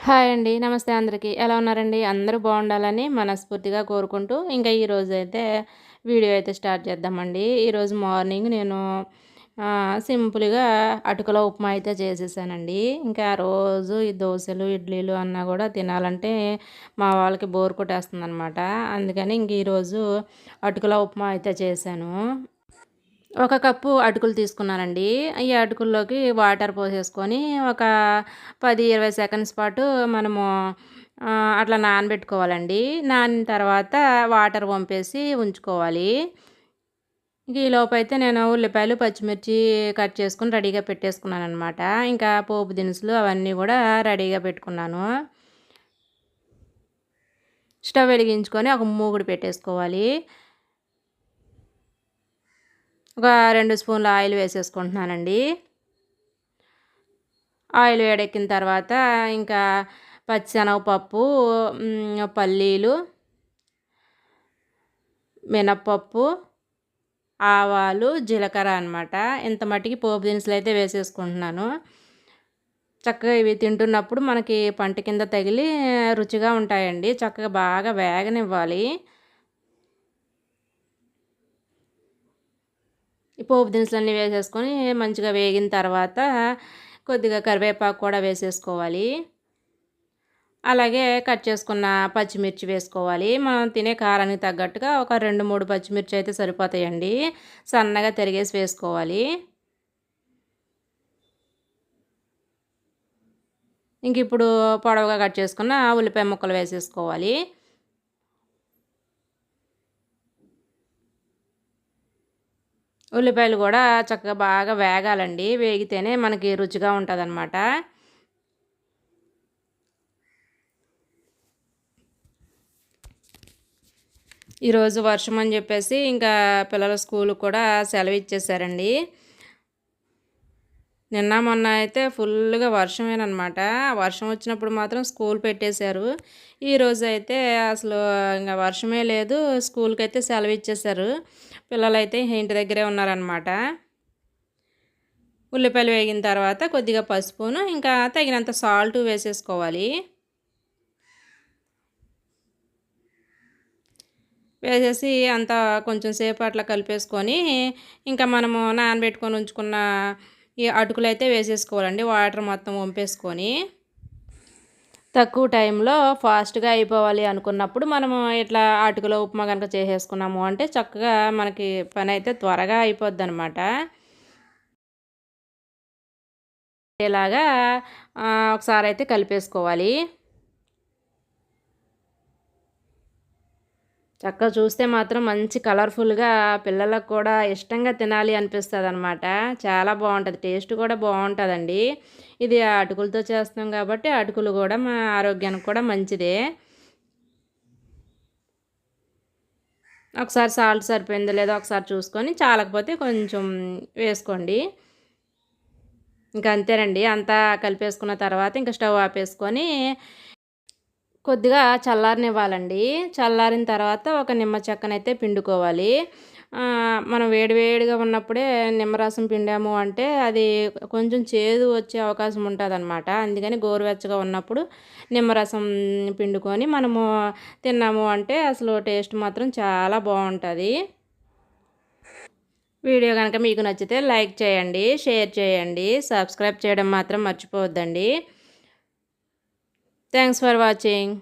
Hi అండి. నమస్తే అందరికి. ఎలా ఉన్నారండి? అందరూ బాగుండాలని మనస్ఫూర్తిగా కోరుకుంటూ, ఇంకా ఈరోజైతే వీడియో అయితే స్టార్ట్ చేద్దామండి. ఈరోజు మార్నింగ్ నేను సింపుల్‌గా అటుకుల ఉప్మా అయితే చేసేసానండి. ఇంకా రోజు ఈ దోసలు, ఇడ్లీలు అన్నా కూడా తినాలంటే మా వాళ్ళకి బోర్ కొట్టేస్తుందనమాట. అందుకని ఇంక ఈరోజు అటుకుల ఉప్మా అయితే చేశాను. ఒక కప్పు అటుకులు తీసుకున్నానండి. ఈ అటుకుల్లోకి వాటర్ పోసేసుకొని ఒక 10, 20 సెకండ్స్ పాటు మనము అట్లా నానబెట్టుకోవాలండి. నానిన తర్వాత వాటర్ వంపేసి ఉంచుకోవాలి. ఇంక ఈలోపైతే నేను ఉల్లిపాయలు, పచ్చిమిర్చి కట్ చేసుకొని రెడీగా పెట్టేసుకున్నాననమాట. ఇంకా పోపు దినుసులు అవన్నీ కూడా రెడీగా పెట్టుకున్నాను. స్టవ్ వెలిగించుకొని ఒక మూకుడు పెట్టేసుకోవాలి. ఒక 2 స్పూన్ల ఆయిల్ వేసేసుకుంటున్నానండి. ఆయిల్ వేడెక్కిన తర్వాత ఇంకా పచ్చిశనగపప్పు, పల్లీలు, మినప్పప్పు, ఆవాలు, జీలకర్ర అనమాట. ఇంత మట్టికి పోపు దినుసులు అయితే వేసేసుకుంటున్నాను. చక్కగా ఇవి తింటున్నప్పుడు మనకి పంట కింద తగిలి రుచిగా ఉంటాయండి. చక్కగా బాగా వేగనివ్వాలి. ఈ పోపు దినుసులన్నీ వేసేసుకొని మంచిగా వేగిన తర్వాత కొద్దిగా కరివేపాకు కూడా వేసేసుకోవాలి. అలాగే కట్ చేసుకున్న పచ్చిమిర్చి వేసుకోవాలి. మనం తినే కారానికి తగ్గట్టుగా ఒక 2, 3 పచ్చిమిర్చి అయితే సరిపోతాయండి. సన్నగా తరిగేసి వేసుకోవాలి. ఇంక ఇప్పుడు పొడవుగా కట్ చేసుకున్న ఉల్లిపాయ ముక్కలు వేసేసుకోవాలి. ఉల్లిపాయలు కూడా చక్కగా బాగా వేగాలండి. వేగితేనే మనకి రుచిగా ఉంటుందన్నమాట. ఈరోజు వర్షం అని చెప్పేసి ఇంకా పిల్లల స్కూల్కి కూడా సెలవు ఇచ్చేసారండి. నిన్న మొన్న అయితే ఫుల్గా వర్షమేనమాట. వర్షం వచ్చినప్పుడు మాత్రం స్కూల్ పెట్టేశారు. ఈరోజు అయితే అసలు ఇంకా వర్షమే లేదు. స్కూల్కి అయితే సెలవు ఇచ్చేశారు. పిల్లలైతే ఇంటి దగ్గరే ఉన్నారనమాట. ఉల్లిపాయలు వేగిన తర్వాత కొద్దిగా పసుపును ఇంకా తగినంత సాల్ట్ వేసేసుకోవాలి. వేసేసి అంతా కొంచెం సేపు అట్లా కలిపేసుకొని ఇంకా మనము నానబెట్టుకొని ఉంచుకున్న ఈ అటుకులు అయితే వేసేసుకోవాలండి. వాటర్ మొత్తం వంపేసుకొని తక్కువ టైంలో ఫాస్ట్గా అయిపోవాలి అనుకున్నప్పుడు మనము ఇట్లా అటుకుల ఉప్మా కనుక చేసేసుకున్నాము అంటే చక్కగా మనకి పని అయితే త్వరగా అయిపోద్ది అనమాట. ఇలాగా ఒకసారి అయితే కలిపేసుకోవాలి. చక్కగా చూస్తే మాత్రం మంచి కలర్ఫుల్గా పిల్లలకు కూడా ఇష్టంగా తినాలి అనిపిస్తుంది అనమాట. చాలా బాగుంటుంది. టేస్ట్ కూడా బాగుంటుందండి. ఇది అటుకులతో చేస్తాం కాబట్టి అటుకులు కూడా మా ఆరోగ్యానికి కూడా మంచిదే. ఒకసారి సాల్ట్ సరిపోయిందో లేదో ఒకసారి చూసుకొని చాలకపోతే కొంచెం వేసుకోండి. ఇంకా అంతేనండి. అంతా కలిపేసుకున్న తర్వాత ఇంకా స్టవ్ ఆపేసుకొని కొద్దిగా చల్లారనివ్వాలండి. చల్లారిన తర్వాత ఒక నిమ్మ చెక్కనైతే పిండుకోవాలి. మనం వేడివేడిగా ఉన్నప్పుడే నిమ్మరసం పిండాము అంటే అది కొంచెం చేదు వచ్చే అవకాశం ఉంటుందన్నమాట. అందుకని గోరువెచ్చగా ఉన్నప్పుడు నిమ్మరసం పిండుకొని మనము తిన్నాము అంటే అసలు టేస్ట్ మాత్రం చాలా బాగుంటుంది. వీడియో కనుక మీకు నచ్చితే లైక్ చేయండి, షేర్ చేయండి, సబ్స్క్రైబ్ చేయడం మాత్రం మర్చిపోవద్దండి. Thanks for watching.